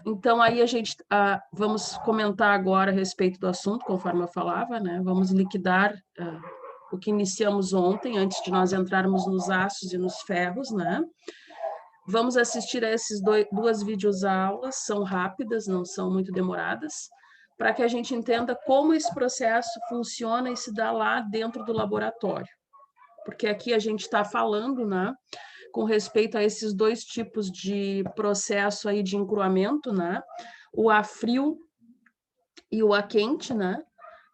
Então, aí a gente vamos comentar agora a respeito do assunto, conforme eu falava, né? Vamos liquidar o que iniciamos ontem, antes de nós entrarmos nos aços e nos ferros, né? Vamos assistir a essas duas videoaulas, são rápidas, não são muito demoradas, para que a gente entenda como esse processo funciona e se dá lá dentro do laboratório. Porque aqui a gente está falando, né, com respeito a esses dois tipos de processo aí de encruamento, né, o a frio e o a quente, né.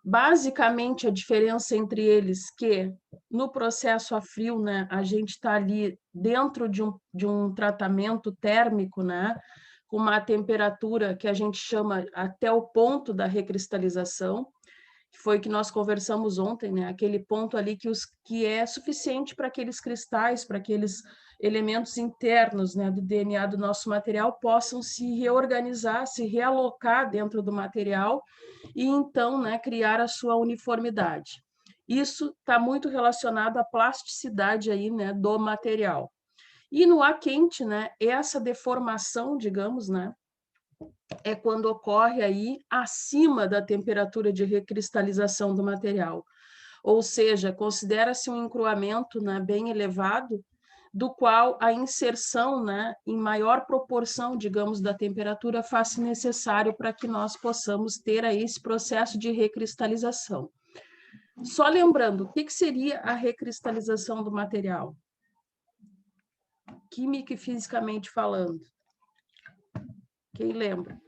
Basicamente, a diferença entre eles que no processo a frio, né, a gente está ali dentro de um tratamento térmico, né, com uma temperatura que a gente chama até o ponto da recristalização, que foi que nós conversamos ontem, né? Aquele ponto ali que é suficiente para aqueles cristais, para aqueles elementos internos, né, do DNA do nosso material possam se reorganizar, se realocar dentro do material e então, né, criar a sua uniformidade. Isso está muito relacionado à plasticidade aí, né, do material. E no ar quente, né, essa deformação, digamos, né, é quando ocorre aí acima da temperatura de recristalização do material. Ou seja, considera-se um encruamento, né, bem elevado, do qual a inserção, né, em maior proporção, digamos, da temperatura faz-se necessário para que nós possamos ter aí esse processo de recristalização. Só lembrando, o que seria a recristalização do material? Química e fisicamente falando. Quem lembra?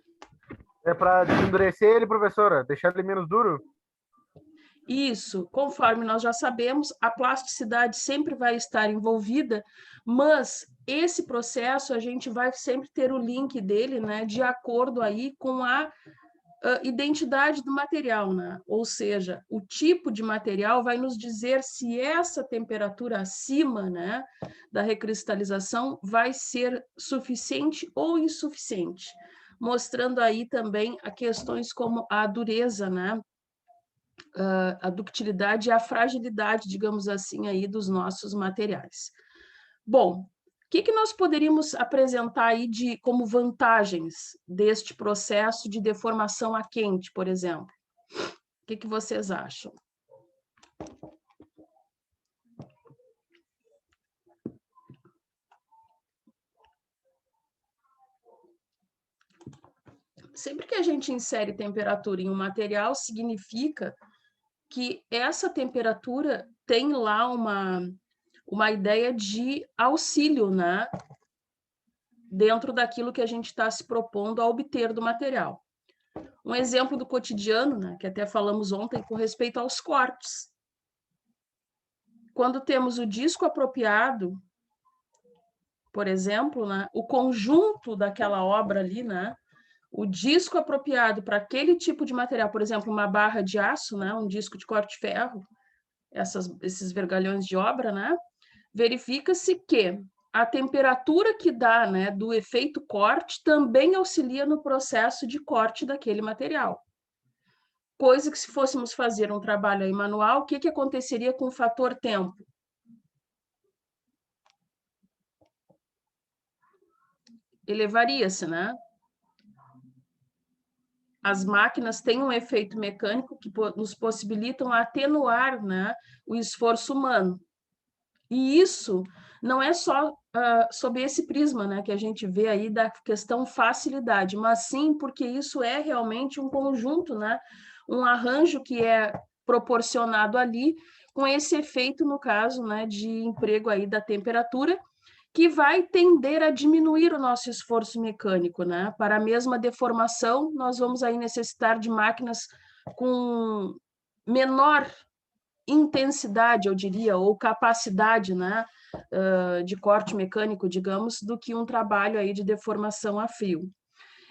É para endurecer ele, professora? Deixar ele menos duro? Isso, conforme nós já sabemos, a plasticidade sempre vai estar envolvida, mas esse processo a gente vai sempre ter o link dele, né, de acordo aí com a identidade do material, né? Ou seja, o tipo de material vai nos dizer se essa temperatura acima, né, da recristalização vai ser suficiente ou insuficiente, mostrando aí também a questões como a dureza, né, a ductilidade e a fragilidade, digamos assim, aí dos nossos materiais. Bom, o que nós poderíamos apresentar aí como vantagens deste processo de deformação a quente, por exemplo? O que vocês acham? Sempre que a gente insere temperatura em um material, significa que essa temperatura tem lá uma ideia de auxílio, né? Dentro daquilo que a gente está se propondo a obter do material. Um exemplo do cotidiano, né, que até falamos ontem, com respeito aos cortes. Quando temos o disco apropriado, por exemplo, né, o conjunto daquela obra ali, né, o disco apropriado para aquele tipo de material, por exemplo, uma barra de aço, né, um disco de corte-ferro, esses vergalhões de obra, né, verifica-se que a temperatura que dá, né, do efeito corte também auxilia no processo de corte daquele material. Coisa que se fôssemos fazer um trabalho aí manual, o que aconteceria com o fator tempo? Elevaria-se, né? As máquinas têm um efeito mecânico que nos possibilitam atenuar, né, o esforço humano. E isso não é só sob esse prisma, né, que a gente vê aí da questão facilidade, mas sim porque isso é realmente um conjunto, né, um arranjo que é proporcionado ali com esse efeito, no caso, né, de emprego aí da temperatura, que vai tender a diminuir o nosso esforço mecânico, né? Para a mesma deformação, nós vamos aí necessitar de máquinas com menor intensidade, eu diria, ou capacidade, né, de corte mecânico, digamos, do que um trabalho aí de deformação a frio.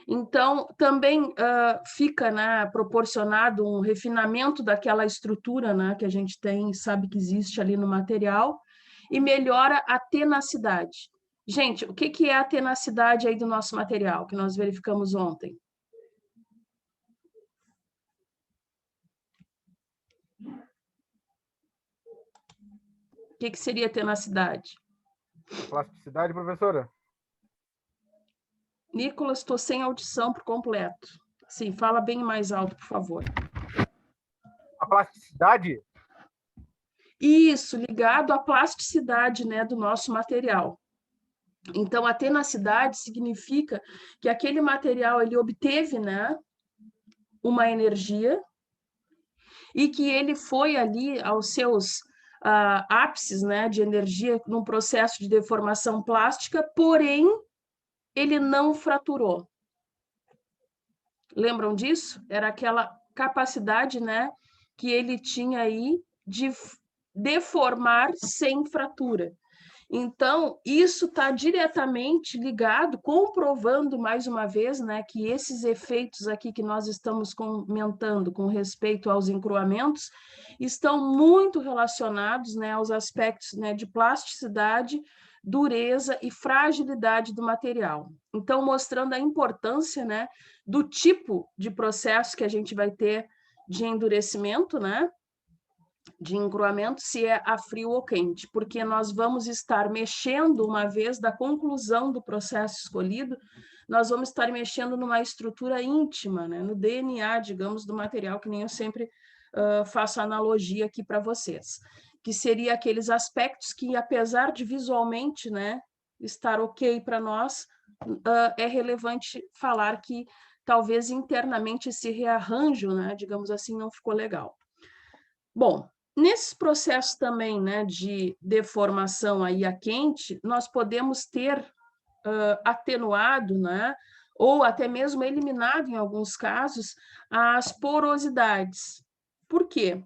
Então, também fica, né, proporcionado um refinamento daquela estrutura, né, que a gente tem, sabe que existe ali no material, e melhora a tenacidade. Gente, o que é a tenacidade aí do nosso material, que nós verificamos ontem? O que seria tenacidade? Plasticidade, professora? Nicolas, estou sem audição por completo. Sim, fala bem mais alto, por favor. A plasticidade? Isso, ligado à plasticidade, né, do nosso material. Então, a tenacidade significa que aquele material ele obteve, né, uma energia e que ele foi ali aos seus ápices, né, de energia num processo de deformação plástica, porém ele não fraturou. Lembram disso? Era aquela capacidade, né, que ele tinha aí de deformar sem fratura. Então, isso está diretamente ligado, comprovando mais uma vez, né, que esses efeitos aqui que nós estamos comentando com respeito aos encruamentos estão muito relacionados, né, aos aspectos, né, de plasticidade, dureza e fragilidade do material. Então, mostrando a importância, né, do tipo de processo que a gente vai ter de endurecimento, né, de encruamento, se é a frio ou quente, porque nós vamos estar mexendo, uma vez da conclusão do processo escolhido, nós vamos estar mexendo numa estrutura íntima, né, no DNA, digamos, do material, que nem eu sempre faço analogia aqui para vocês, que seria aqueles aspectos que, apesar de visualmente, né, estar ok para nós, é relevante falar que talvez internamente esse rearranjo, né, digamos assim, não ficou legal. Bom, nesse processo também, né, de deformação aí a quente, nós podemos ter atenuado, né, ou até mesmo eliminado, em alguns casos, as porosidades. Por quê?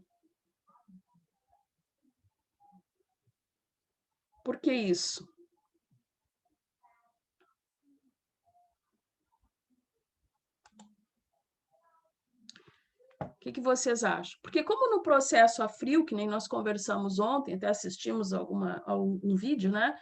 Por que isso? O que vocês acham? Porque como no processo a frio, que nem nós conversamos ontem, até assistimos um vídeo, né?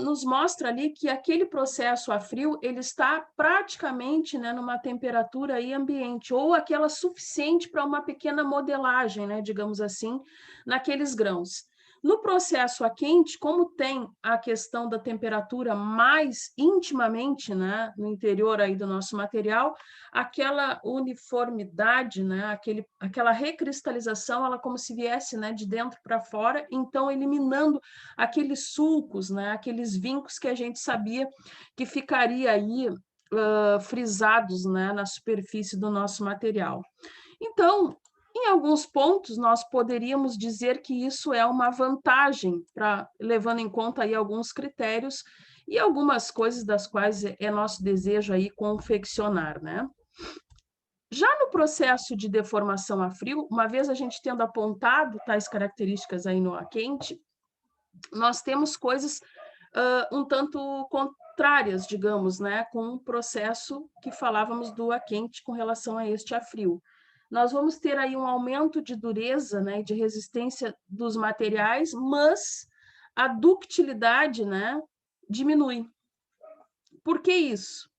Nos mostra ali que aquele processo a frio, ele está praticamente, né, numa temperatura aí ambiente, ou aquela suficiente para uma pequena modelagem, né, digamos assim, naqueles grãos. No processo a quente, como tem a questão da temperatura mais intimamente, né, no interior aí do nosso material, aquela uniformidade, né, aquela recristalização, ela como se viesse, né, de dentro para fora, então eliminando aqueles sulcos, né, aqueles vincos que a gente sabia que ficaria aí frisados, né, na superfície do nosso material. Então, em alguns pontos, nós poderíamos dizer que isso é uma vantagem, levando em conta aí alguns critérios e algumas coisas das quais é nosso desejo aí confeccionar, né? Já no processo de deformação a frio, uma vez a gente tendo apontado tais características aí no ar quente, nós temos coisas um tanto contrárias, digamos, né, com o processo que falávamos do ar quente com relação a este a frio. Nós vamos ter aí um aumento de dureza, né, de resistência dos materiais, mas a ductilidade, né, diminui. Por que isso?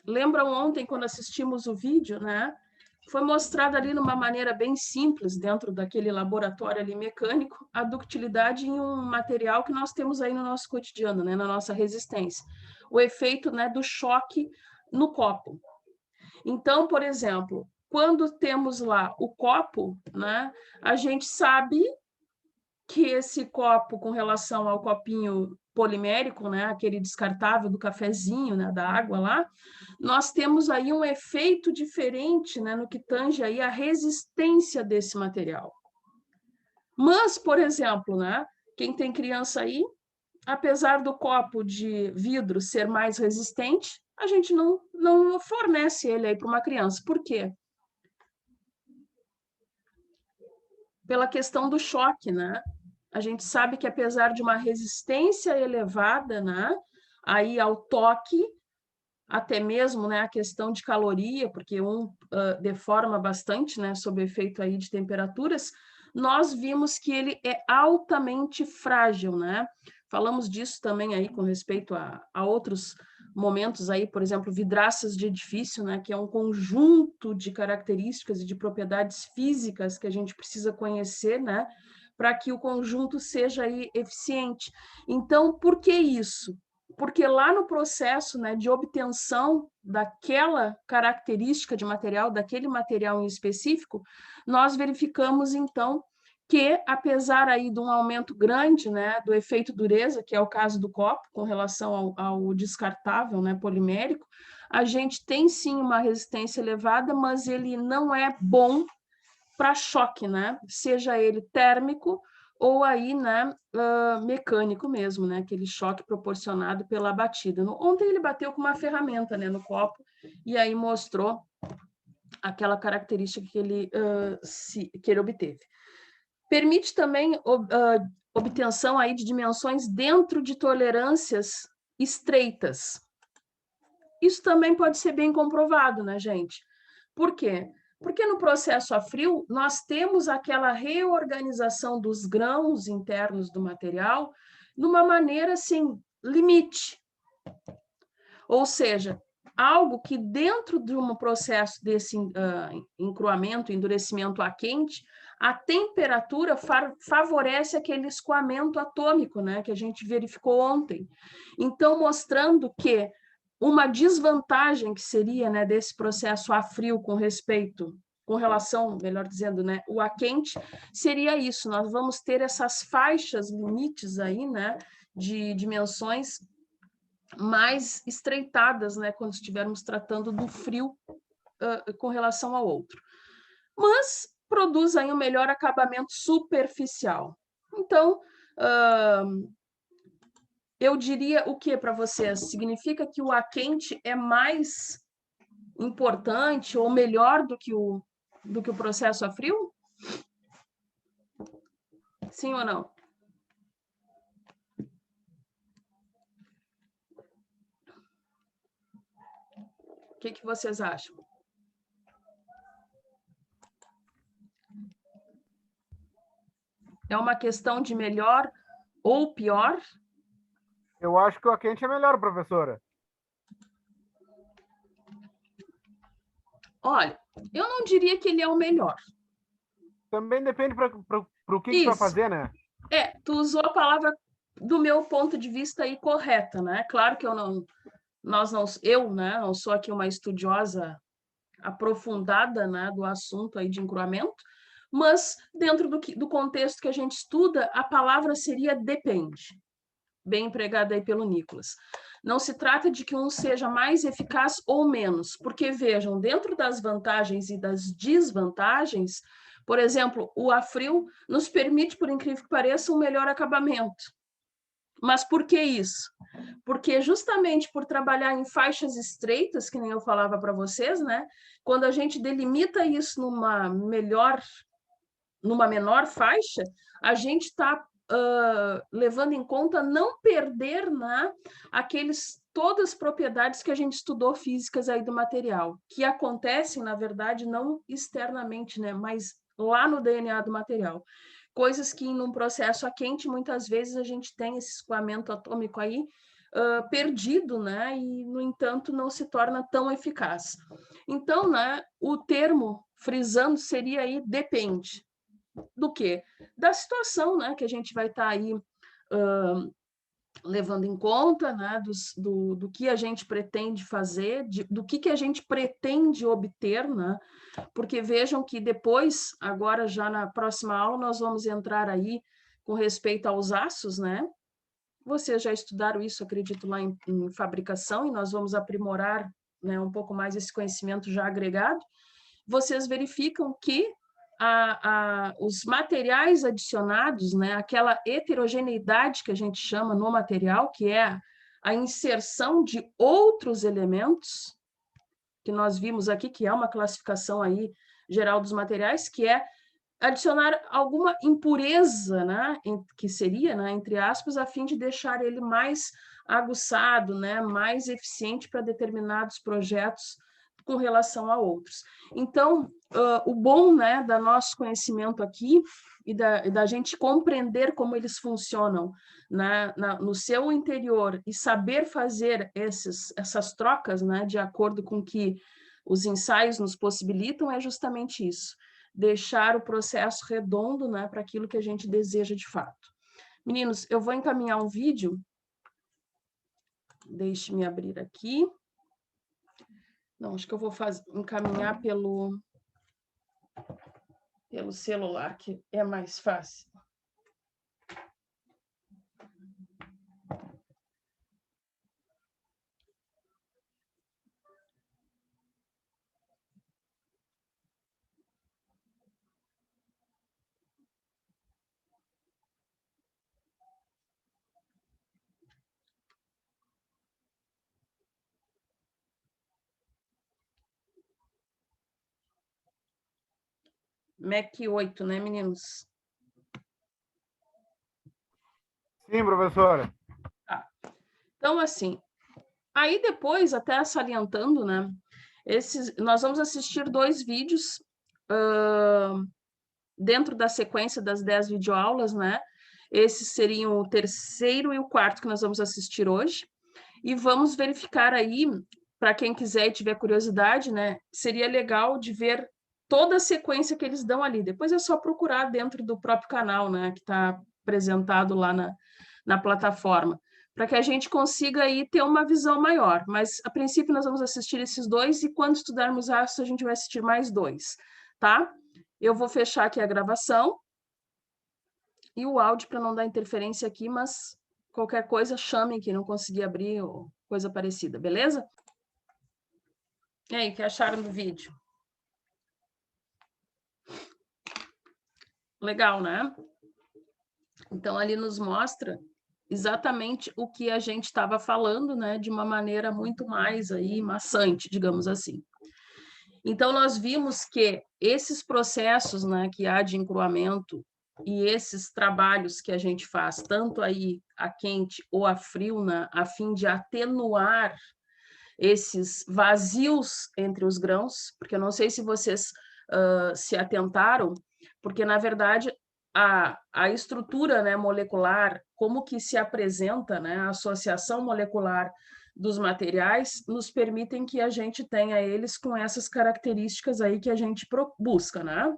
Lembram ontem, quando assistimos o vídeo, né? Foi mostrada ali numa maneira bem simples, dentro daquele laboratório ali mecânico, a ductilidade em um material que nós temos aí no nosso cotidiano, né? Na nossa resistência. O efeito, né, do choque no copo. Então, por exemplo, quando temos lá o copo, né, a gente sabe que esse copo, com relação ao copinho polimérico, né, aquele descartável do cafezinho, né, da água lá, nós temos aí um efeito diferente, né, no que tange aí a resistência desse material. Mas, por exemplo, né, quem tem criança aí, apesar do copo de vidro ser mais resistente, a gente não fornece ele aí para uma criança. Por quê? Pela questão do choque, né? A gente sabe que apesar de uma resistência elevada, né, aí ao toque, até mesmo, né, a questão de caloria, porque deforma bastante, né, sob o efeito aí de temperaturas, nós vimos que ele é altamente frágil, né? Falamos disso também aí com respeito a outros momentos aí, por exemplo, vidraças de edifício, né, que é um conjunto de características e de propriedades físicas que a gente precisa conhecer, né, para que o conjunto seja aí eficiente. Então, por que isso? Porque lá no processo, né, de obtenção daquela característica de material, daquele material em específico, nós verificamos, então, que, apesar aí de um aumento grande, né, do efeito dureza, que é o caso do copo, com relação ao descartável, né, polimérico, a gente tem sim uma resistência elevada, mas ele não é bom para choque, né, seja ele térmico ou aí, né, mecânico mesmo, né, aquele choque proporcionado pela batida. Ontem ele bateu com uma ferramenta, né, no copo, e aí mostrou aquela característica que ele obteve. Permite também obtenção aí de dimensões dentro de tolerâncias estreitas. Isso também pode ser bem comprovado, né, gente? Por quê? Porque no processo a frio, nós temos aquela reorganização dos grãos internos do material numa maneira, assim, limite. Ou seja, algo que dentro de um processo desse encruamento, endurecimento a quente, a temperatura favorece aquele escoamento atômico, né, que a gente verificou ontem. Então, mostrando que uma desvantagem que seria, né, desse processo a frio com relação, melhor dizendo, né, o a quente, seria isso, nós vamos ter essas faixas limites aí, né, de dimensões mais estreitadas, né, quando estivermos tratando do frio com relação ao outro. Mas produz aí um melhor acabamento superficial. Então, eu diria o que para vocês? Significa que o a quente é mais importante ou melhor do que o processo a frio? Sim ou não? O que vocês acham? É uma questão de melhor ou pior? Eu acho que o a quente é melhor, professora. Olha, eu não diria que ele é o melhor. Também depende para o que tu vai Isso. fazer, né? Tu usou a palavra do meu ponto de vista aí correta, né? Claro que eu não sou aqui uma estudiosa aprofundada, né, do assunto aí de encruamento, mas dentro do contexto que a gente estuda, a palavra seria depende, bem empregada aí pelo Nicolas. Não se trata de que um seja mais eficaz ou menos, porque vejam, dentro das vantagens e das desvantagens, por exemplo, o a-frio nos permite, por incrível que pareça, um melhor acabamento. Mas por que isso? Porque justamente por trabalhar em faixas estreitas, que nem eu falava para vocês, né? Quando a gente delimita isso numa menor faixa, a gente está levando em conta não perder, né, todas as propriedades que a gente estudou físicas aí do material, que acontecem, na verdade, não externamente, né, mas lá no DNA do material. Coisas que, num processo a quente, muitas vezes a gente tem esse escoamento atômico aí perdido, né, e, no entanto, não se torna tão eficaz. Então, né, o termo frisando seria aí depende. Do quê? Da situação, né, que a gente vai estar aí levando em conta, né, do que a gente pretende fazer, do que a gente pretende obter, né? Porque vejam que depois, agora já na próxima aula, nós vamos entrar aí com respeito aos aços, né? Vocês já estudaram isso, acredito, lá em fabricação, e nós vamos aprimorar, né, um pouco mais esse conhecimento já agregado. Vocês verificam que os materiais adicionados, né, aquela heterogeneidade que a gente chama no material, que é a inserção de outros elementos, que nós vimos aqui, que é uma classificação aí geral dos materiais, que é adicionar alguma impureza, né, que seria, né, entre aspas, a fim de deixar ele mais aguçado, né, mais eficiente para determinados projetos com relação a outros. Então, o bom, né, do nosso conhecimento aqui e da gente compreender como eles funcionam, né, no seu interior e saber fazer essas trocas, né, de acordo com que os ensaios nos possibilitam, é justamente isso. deixar o processo redondo, né, para aquilo que a gente deseja de fato. Meninos, eu vou encaminhar um vídeo. Deixe-me abrir aqui. Não, acho que eu vou encaminhar pelo celular, que é mais fácil. MEC 8, né, meninos? Sim, professora. Tá. Então, assim, aí depois, até salientando, né, nós vamos assistir 2 vídeos dentro da sequência das 10 videoaulas, né? Esses seriam o 3º e o 4º que nós vamos assistir hoje. E vamos verificar aí, para quem quiser e tiver curiosidade, né, seria legal de ver toda a sequência que eles dão ali. Depois é só procurar dentro do próprio canal, né, que está apresentado lá na plataforma, para que a gente consiga aí ter uma visão maior. Mas, a princípio, nós vamos assistir esses 2 e, quando estudarmos ácidos, a gente vai assistir mais 2, tá? Eu vou fechar aqui a gravação e o áudio para não dar interferência aqui, mas qualquer coisa, chamem que não consegui abrir ou coisa parecida, beleza? E aí, o que acharam do vídeo? Legal, né? Então, ali nos mostra exatamente o que a gente estava falando, né? De uma maneira muito mais aí maçante, digamos assim. Então, nós vimos que esses processos, né, que há de encruamento e esses trabalhos que a gente faz, tanto aí a quente ou a frio, né, a fim de atenuar esses vazios entre os grãos, porque eu não sei se vocês se atentaram, porque, na verdade, a estrutura, né, molecular, como que se apresenta, né, a associação molecular dos materiais, nos permitem que a gente tenha eles com essas características aí que a gente busca, né?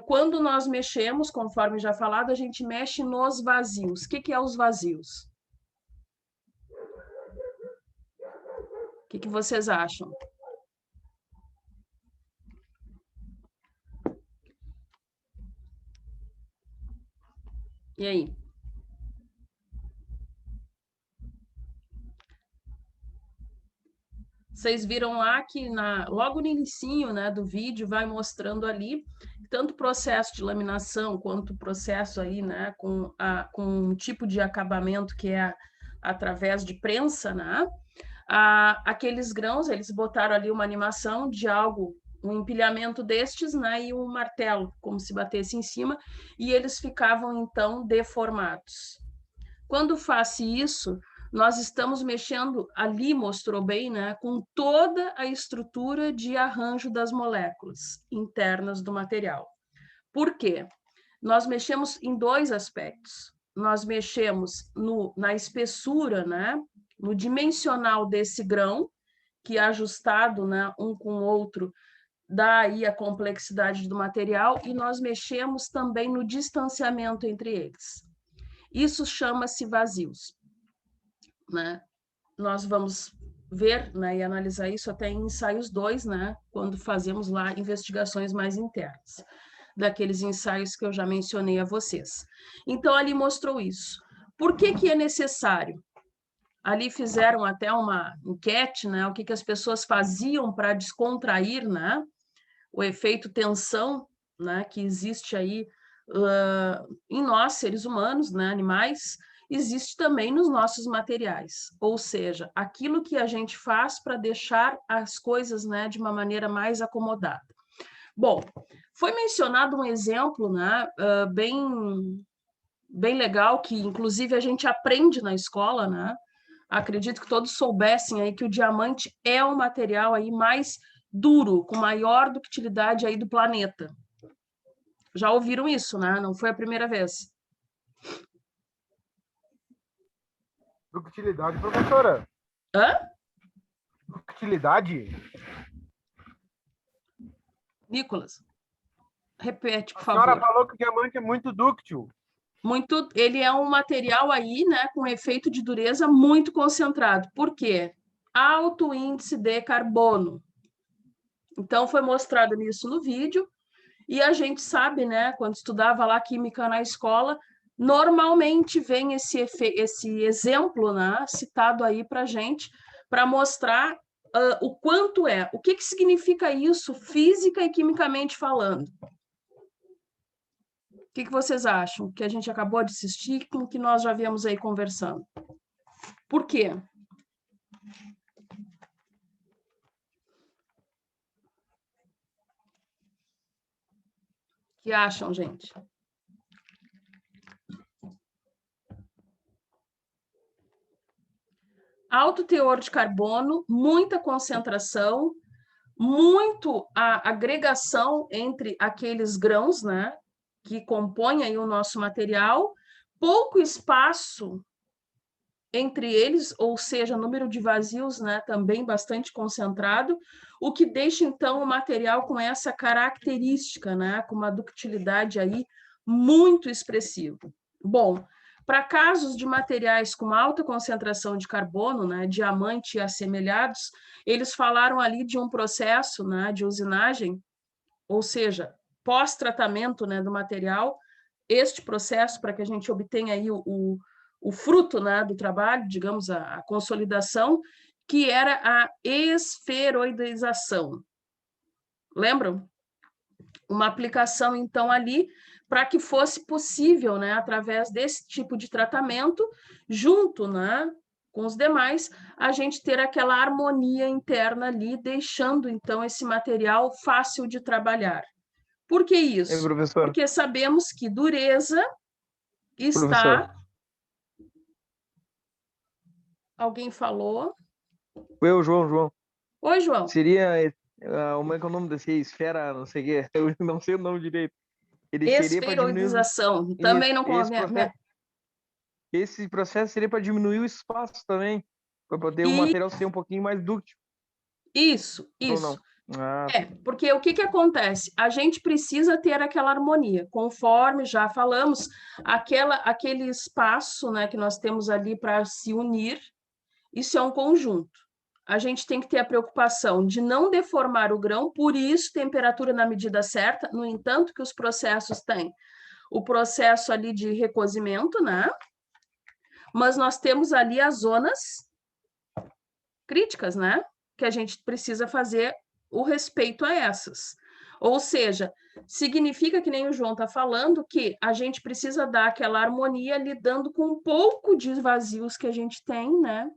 Quando nós mexemos, conforme já falado, a gente mexe nos vazios. O que é os vazios? O que vocês acham? E aí? Vocês viram lá que logo no inicinho, né, do vídeo vai mostrando ali tanto o processo de laminação quanto o processo aí, né, com um tipo de acabamento que é através de prensa, né? Aqueles grãos, eles botaram ali uma animação de algo, um empilhamento destes, né, e um martelo, como se batesse em cima, e eles ficavam então deformados. Quando faz isso, nós estamos mexendo, ali mostrou bem, né, com toda a estrutura de arranjo das moléculas internas do material. Por quê? Nós mexemos em 2 aspectos. Nós mexemos na espessura, né, no dimensional desse grão, que é ajustado, né, um com o outro, dá aí a complexidade do material, e nós mexemos também no distanciamento entre eles. Isso chama-se vazios, né? Nós vamos ver, né, e analisar isso até em ensaios 2, né, quando fazemos lá investigações mais internas, daqueles ensaios que eu já mencionei a vocês. Então, ali mostrou isso. Por que é necessário? Ali fizeram até uma enquete, né, o que as pessoas faziam para descontrair, né, o efeito tensão, né, que existe aí em nós, seres humanos, né, animais, existe também nos nossos materiais, ou seja, aquilo que a gente faz para deixar as coisas, né, de uma maneira mais acomodada. Bom, foi mencionado um exemplo, né, bem legal, que inclusive a gente aprende na escola, né? Acredito que todos soubessem aí que o diamante é o material aí mais duro, com maior ductilidade aí do planeta. Já ouviram isso, né? Não foi a primeira vez. Ductilidade, professora. Hã? Ductilidade? Nicolas? Repete, por A senhora favor. falou que o diamante é muito dúctil. Ele é um material aí, né, com efeito de dureza muito concentrado. Por quê? Alto índice de carbono. Então, foi mostrado isso no vídeo, e a gente sabe, né, quando estudava lá química na escola, normalmente vem esse exemplo, né, citado aí para a gente, para mostrar o quanto é. O que significa isso, física e quimicamente falando? O que vocês acham? Que a gente acabou de assistir, com o que nós já viemos aí conversando. Por quê? O que acham, gente? Alto teor de carbono, muita concentração, muito a agregação entre aqueles grãos, né, que compõem aí o nosso material, pouco espaço entre eles, ou seja, número de vazios, né, também bastante concentrado, o que deixa então o material com essa característica, né, com uma ductilidade aí muito expressiva. Bom, para casos de materiais com alta concentração de carbono, né, diamante e assemelhados, eles falaram ali de um processo, né, de usinagem, ou seja, pós-tratamento, né, do material, este processo para que a gente obtenha aí o fruto, né, do trabalho, digamos, a consolidação, que era a esferoidização. Lembram? Uma aplicação, então, ali para que fosse possível, né, através desse tipo de tratamento, junto, né, com os demais, a gente ter aquela harmonia interna ali, deixando, então, esse material fácil de trabalhar. Por que isso? Professor. Porque sabemos que dureza está... Professor. Alguém falou? Eu, João. Oi, João. Seria... como é que é o nome desse esfera, não sei o quê? Eu não sei o nome direito. Ele seria para diminuir... Também não convém. Esse processo seria para diminuir o espaço também, para poder o material ser um pouquinho mais dúctil. Isso. Ou não? Porque o que acontece? A gente precisa ter aquela harmonia, conforme já falamos, aquele espaço, né, que nós temos ali para se unir, isso é um conjunto. A gente tem que ter a preocupação de não deformar o grão, por isso temperatura na medida certa, no entanto que os processos têm o processo ali de recozimento, né? Mas nós temos ali as zonas críticas, né? Que a gente precisa fazer o respeito a essas. Ou seja, significa que nem o João está falando que a gente precisa dar aquela harmonia lidando com um pouco de vazios que a gente tem, né?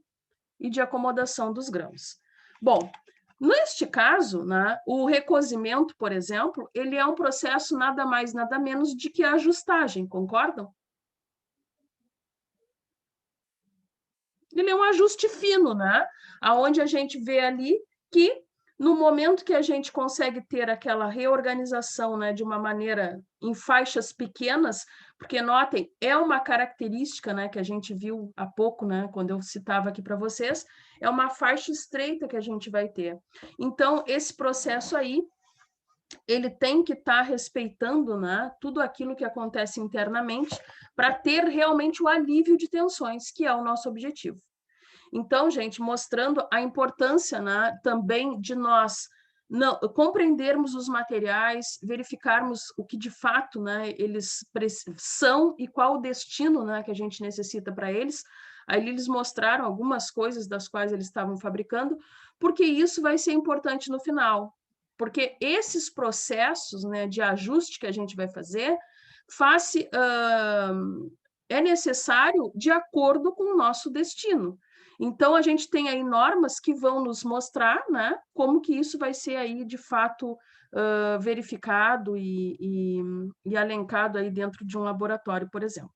E de acomodação dos grãos. Bom, neste caso, né, o recozimento, por exemplo, ele é um processo nada mais, nada menos de que a ajustagem, concordam? Ele é um ajuste fino, né? Onde a gente vê ali que, no momento que a gente consegue ter aquela reorganização, né, de uma maneira em faixas pequenas, porque, notem, é uma característica, né, que a gente viu há pouco, né, quando eu citava aqui para vocês, é uma faixa estreita que a gente vai ter. Então, esse processo aí, ele tem que estar respeitando, né, tudo aquilo que acontece internamente para ter realmente o alívio de tensões, que é o nosso objetivo. Então, gente, mostrando a importância, né, também de nós compreendermos os materiais, verificarmos o que de fato, né, eles são e qual o destino, né, que a gente necessita para eles. Aí eles mostraram algumas coisas das quais eles estavam fabricando, porque isso vai ser importante no final. Porque esses processos, né, de ajuste que a gente vai fazer, é necessário de acordo com o nosso destino. Então, a gente tem aí normas que vão nos mostrar, né, como que isso vai ser aí, de fato, verificado e alencado aí dentro de um laboratório, por exemplo.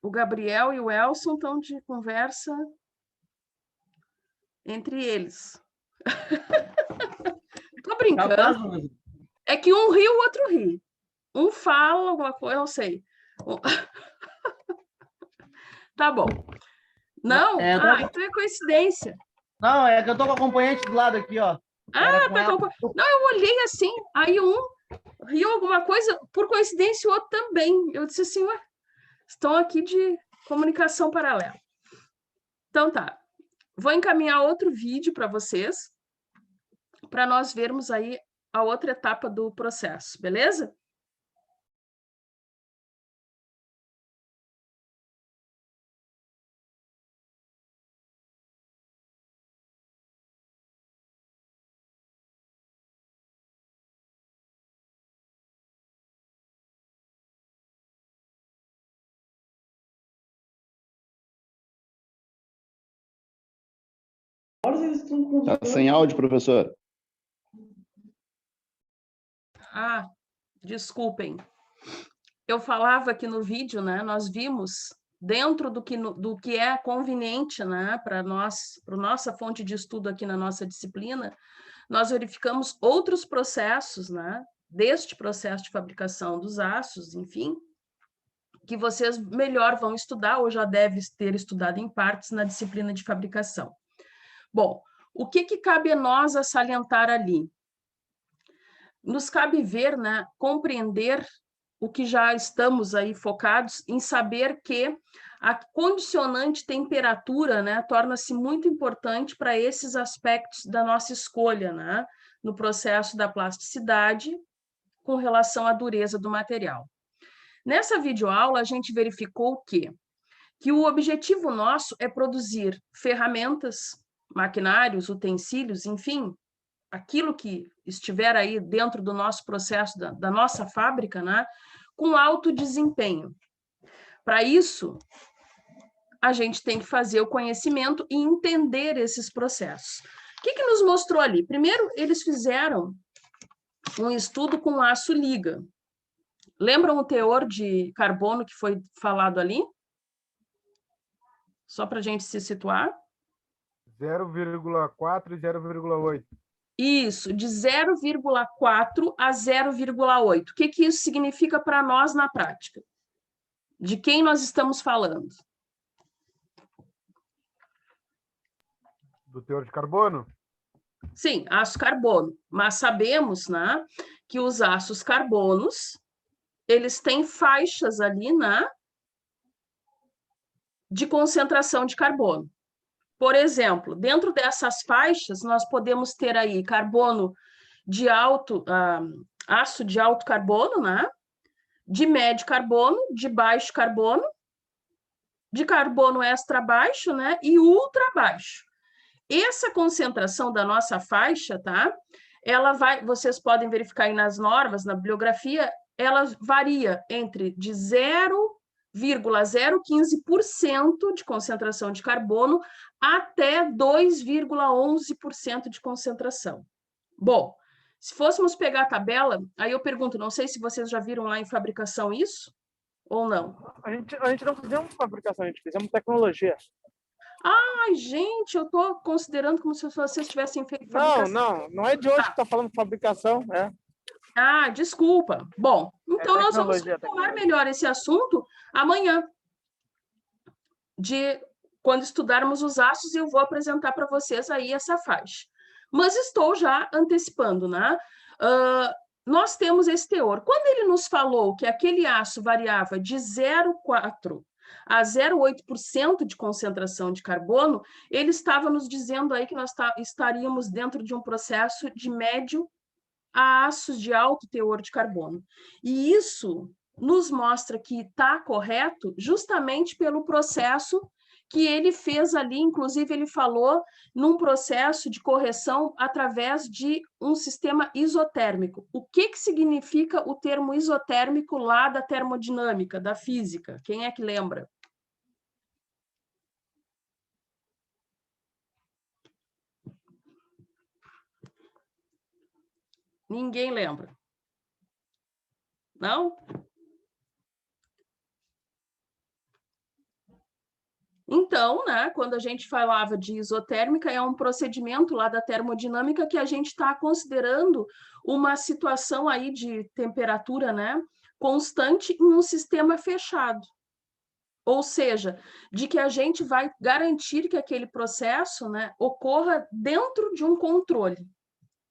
O Gabriel e o Elson estão de conversa entre eles. Tô brincando. É que um ri, o outro ri. Um fala alguma coisa, eu não sei. Tá bom. Não? Então é coincidência. Não, é que eu tô com a acompanhante do lado aqui, ó. Ah, para calcular. Não, eu olhei assim, aí um riu alguma coisa, por coincidência o outro também. Eu disse assim, ué, estão aqui de comunicação paralela. Então tá, vou encaminhar outro vídeo para vocês, para nós vermos aí a outra etapa do processo, beleza? Tá sem áudio, professor. Ah, desculpem. Eu falava aqui no vídeo, né? Nós vimos dentro do que é conveniente, né, para nossa fonte de estudo aqui na nossa disciplina, nós verificamos outros processos, né, deste processo de fabricação dos aços, enfim, que vocês melhor vão estudar ou já devem ter estudado em partes na disciplina de fabricação. Bom, o que cabe a nós a salientar ali? Nos cabe ver, né, compreender o que já estamos aí focados em saber que a condicionante temperatura, né, torna-se muito importante para esses aspectos da nossa escolha, né, no processo da plasticidade com relação à dureza do material. Nessa videoaula, a gente verificou que o objetivo nosso é produzir ferramentas, maquinários, utensílios, enfim, aquilo que estiver aí dentro do nosso processo, da nossa fábrica, né, com alto desempenho. Para isso, a gente tem que fazer o conhecimento e entender esses processos. O que nos mostrou ali? Primeiro, eles fizeram um estudo com aço liga. Lembram o teor de carbono que foi falado ali? Só para a gente se situar. 0,4 e 0,8. Isso, de 0,4 a 0,8. O que isso significa para nós na prática? De quem nós estamos falando? Do teor de carbono? Sim, aço carbono. Mas sabemos, né, que os aços carbonos, eles têm faixas ali, né, de concentração de carbono. Por exemplo, dentro dessas faixas, nós podemos ter aí carbono de aço de alto carbono, né? De médio carbono, de baixo carbono, de carbono extra baixo, né? E ultra baixo. Essa concentração da nossa faixa, tá? Ela vai, vocês podem verificar aí nas normas, na bibliografia, ela varia entre de 0,015% de concentração de carbono até 2,11% de concentração. Bom, se fôssemos pegar a tabela, aí eu pergunto, não sei se vocês já viram lá em fabricação isso ou não. A gente não fizemos fabricação, a gente fizemos tecnologia. Ai, gente, eu estou considerando como se vocês tivessem feito fabricação. Não é de hoje que está falando fabricação, né? Ah, desculpa. Bom, então nós vamos falar melhor esse assunto amanhã, quando estudarmos os aços, eu vou apresentar para vocês aí essa faixa. Mas estou já antecipando, né? Nós temos esse teor. Quando ele nos falou que aquele aço variava de 0,4 a 0,8% de concentração de carbono, ele estava nos dizendo aí que nós estaríamos dentro de um processo de médio a aços de alto teor de carbono. E isso nos mostra que está correto justamente pelo processo que ele fez ali, inclusive ele falou num processo de correção através de um sistema isotérmico. O que significa o termo isotérmico lá da termodinâmica, da física? Quem é que lembra? Ninguém lembra. Não? Então, né, quando a gente falava de isotérmica, é um procedimento lá da termodinâmica que a gente está considerando uma situação aí de temperatura, né, constante em um sistema fechado. Ou seja, de que a gente vai garantir que aquele processo, né, ocorra dentro de um controle.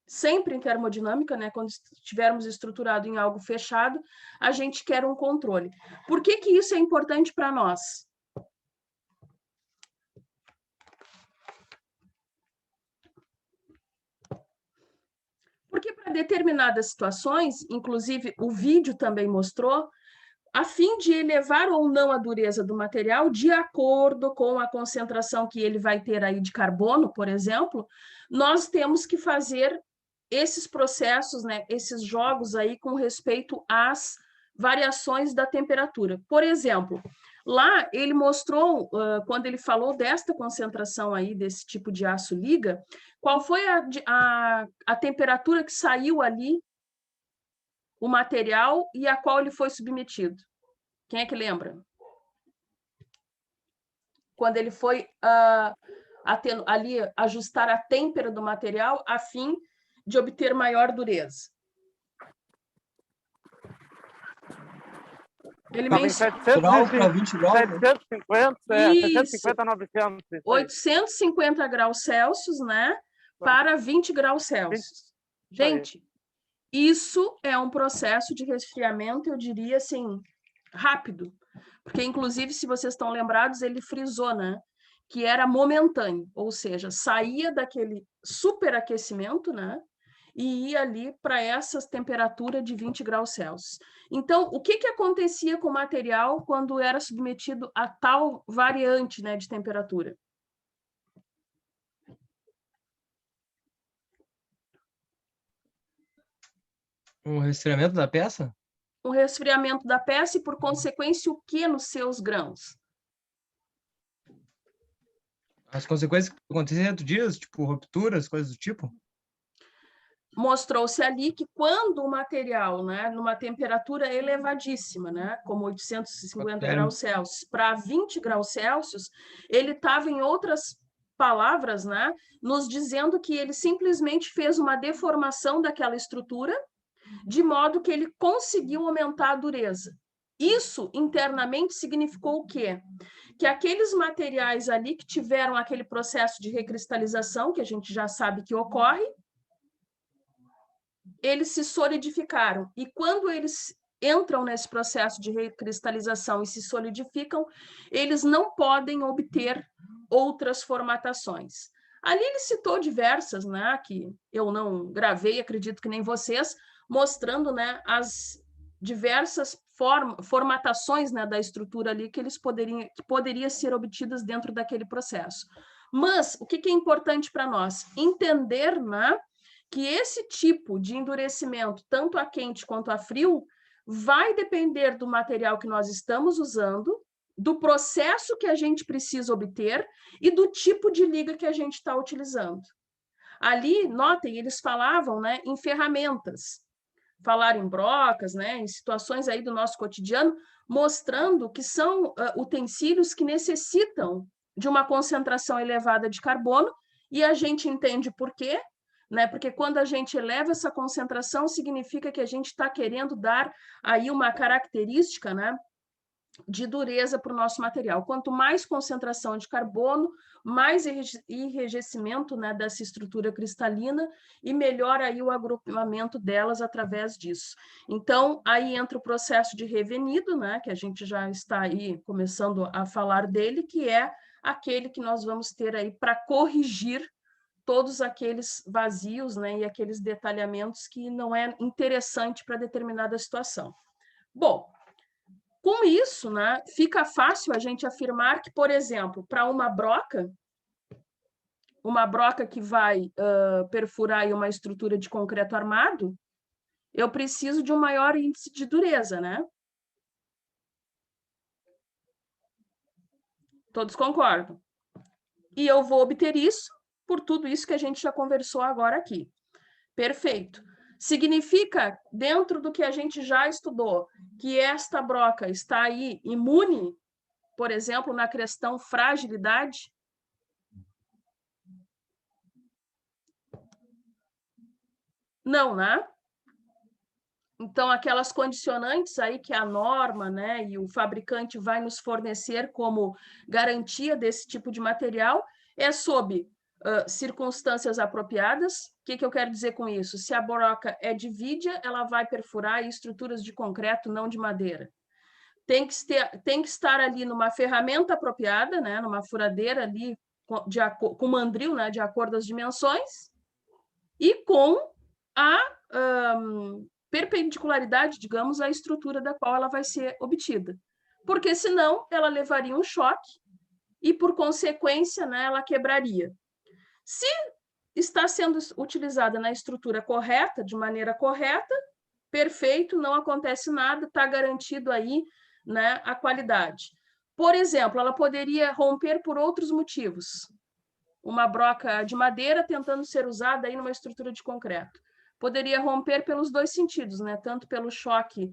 sempre em termodinâmica, né? Quando estivermos estruturado em algo fechado, a gente quer um controle. Por que que isso é importante para nós? Porque para determinadas situações, inclusive o vídeo também mostrou, a fim de elevar ou não a dureza do material, de acordo com a concentração que ele vai ter aí de carbono, por exemplo, nós temos que fazer esses processos, né, esses jogos aí com respeito às variações da temperatura. Por exemplo, lá ele mostrou, quando ele falou desta concentração aí, desse tipo de aço liga, qual foi a temperatura que saiu ali o material e a qual ele foi submetido. Quem é que lembra? Quando ele foi ali ajustar a têmpera do material a fim de obter maior dureza. Ele menciona 750, 750 a 900. 850 graus Celsius, né? Para 20 graus Celsius. Gente, isso é um processo de resfriamento, eu diria assim, rápido. Porque, inclusive, se vocês estão lembrados, ele frisou, né? Que era momentâneo, ou seja, saía daquele superaquecimento, né? E ia ali para essas temperaturas de 20 graus Celsius. Então, o que acontecia com o material quando era submetido a tal variante, né, de temperatura? Um resfriamento da peça? Um resfriamento da peça e, por consequência, o que nos seus grãos? As consequências que aconteciam dentro disso, tipo rupturas, coisas do tipo? Mostrou-se ali que quando o material, né, numa temperatura elevadíssima, né, como 850 graus Celsius, para 20 graus Celsius, ele estava, em outras palavras, né, nos dizendo que ele simplesmente fez uma deformação daquela estrutura, de modo que ele conseguiu aumentar a dureza. Isso, internamente, significou o quê? Que aqueles materiais ali que tiveram aquele processo de recristalização, que a gente já sabe que ocorre, eles se solidificaram. E quando eles entram nesse processo de recristalização e se solidificam, eles não podem obter outras formatações. Ali ele citou diversas, né, que eu não gravei, acredito que nem vocês, mostrando, né, as diversas formatações, né, da estrutura ali que poderiam ser obtidas dentro daquele processo. Mas o que é importante para nós? Entender, né, que esse tipo de endurecimento, tanto a quente quanto a frio, vai depender do material que nós estamos usando, do processo que a gente precisa obter e do tipo de liga que a gente está utilizando. Ali, notem, eles falavam, né, em ferramentas, falaram em brocas, né, em situações aí do nosso cotidiano, mostrando que são utensílios que necessitam de uma concentração elevada de carbono, e a gente entende por quê, né? Porque quando a gente eleva essa concentração, significa que a gente está querendo dar aí uma característica, né, de dureza para o nosso material. Quanto mais concentração de carbono, mais enrijecimento, né, dessa estrutura cristalina e melhor aí o agrupamento delas através disso. Então, aí entra o processo de revenido, né, que a gente já está aí começando a falar dele, que é aquele que nós vamos ter aí para corrigir todos aqueles vazios, né, e aqueles detalhamentos que não é interessante para determinada situação. Bom, com isso, né, fica fácil a gente afirmar que, por exemplo, para uma broca que vai perfurar aí uma estrutura de concreto armado, eu preciso de um maior índice de dureza, né? Todos concordam? E eu vou obter isso por tudo isso que a gente já conversou agora aqui. Perfeito. Significa, dentro do que a gente já estudou, que esta broca está aí imune, por exemplo, na questão fragilidade? Não, né? Então, aquelas condicionantes aí que a norma, né, e o fabricante vai nos fornecer como garantia desse tipo de material é sob circunstâncias apropriadas. O que eu quero dizer com isso? Se a broca é de vidia, ela vai perfurar estruturas de concreto, não de madeira. Tem que estar ali numa ferramenta apropriada, né? Numa furadeira ali com mandril, né? De acordo às dimensões, e com a perpendicularidade, digamos, à estrutura da qual ela vai ser obtida. Porque senão ela levaria um choque e, por consequência, né, ela quebraria. Se está sendo utilizada na estrutura correta, de maneira correta, perfeito, não acontece nada, está garantido aí, né, a qualidade. Por exemplo, ela poderia romper por outros motivos. Uma broca de madeira tentando ser usada aí numa estrutura de concreto. Poderia romper pelos dois sentidos, né? Tanto pelo choque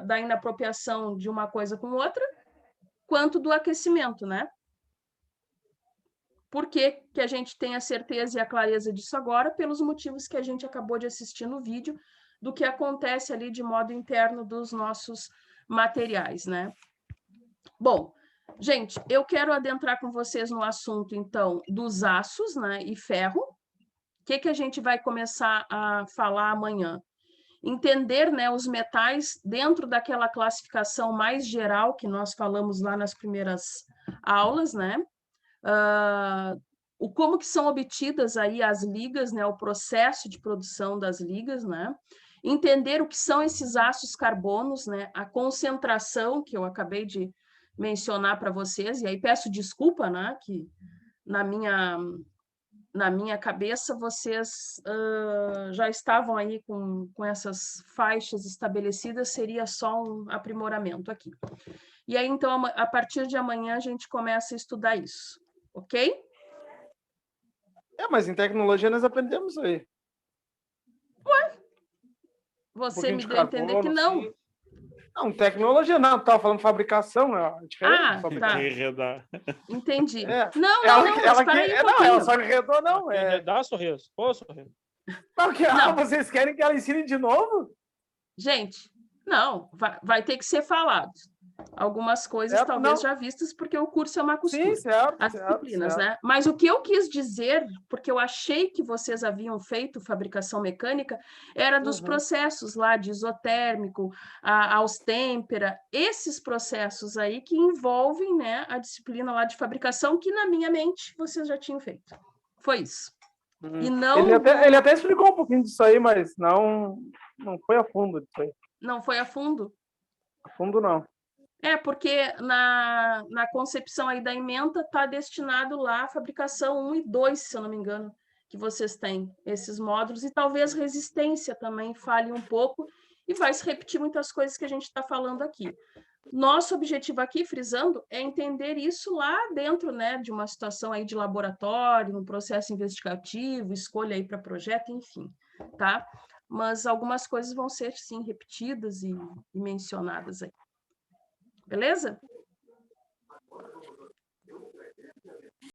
da inapropriação de uma coisa com outra, quanto do aquecimento, né? Por que a gente tem a certeza e a clareza disso agora? Pelos motivos que a gente acabou de assistir no vídeo, do que acontece ali de modo interno dos nossos materiais, né? Bom, gente, eu quero adentrar com vocês no assunto, então, dos aços, né, e ferro. O que a gente vai começar a falar amanhã? Entender, né, os metais dentro daquela classificação mais geral que nós falamos lá nas primeiras aulas, né? Como que são obtidas aí as ligas, né, o processo de produção das ligas, né? Entender o que são esses ácidos carbonos, né? A concentração que eu acabei de mencionar para vocês, e aí peço desculpa, né, que na minha cabeça vocês já estavam aí com essas faixas estabelecidas, seria só um aprimoramento aqui. E aí, então, a partir de amanhã a gente começa a estudar isso, ok? Mas em tecnologia nós aprendemos isso aí. Você me deu a entender que não. Sim. Não, tecnologia não, estava falando fabricação, é diferente. Enredar. Entendi. É. Não, ela só enredou, não. Enredar, Sorriso. Pô, Sorriso. Não. Vocês querem que ela ensine de novo? Gente, não, vai ter que ser falado. Algumas coisas talvez já vistas, porque o curso é uma costura. Sim, certo. As disciplinas, né? Mas o que eu quis dizer, porque eu achei que vocês haviam feito fabricação mecânica, era dos processos lá de isotérmico, austêmpera, esses processos aí que envolvem, né, a disciplina lá de fabricação, que na minha mente vocês já tinham feito. Foi isso. E não... Ele até explicou um pouquinho disso aí, mas não foi a fundo disso aí. Não foi a fundo? A fundo, não. Porque na concepção aí da ementa está destinado lá a fabricação 1 e 2, se eu não me engano, que vocês têm esses módulos, e talvez resistência também fale um pouco, e vai se repetir muitas coisas que a gente está falando aqui. Nosso objetivo aqui, frisando, é entender isso lá dentro, né, de uma situação aí de laboratório, um processo investigativo, escolha aí para projeto, enfim, tá? Mas algumas coisas vão ser, sim, repetidas e mencionadas aí. Beleza?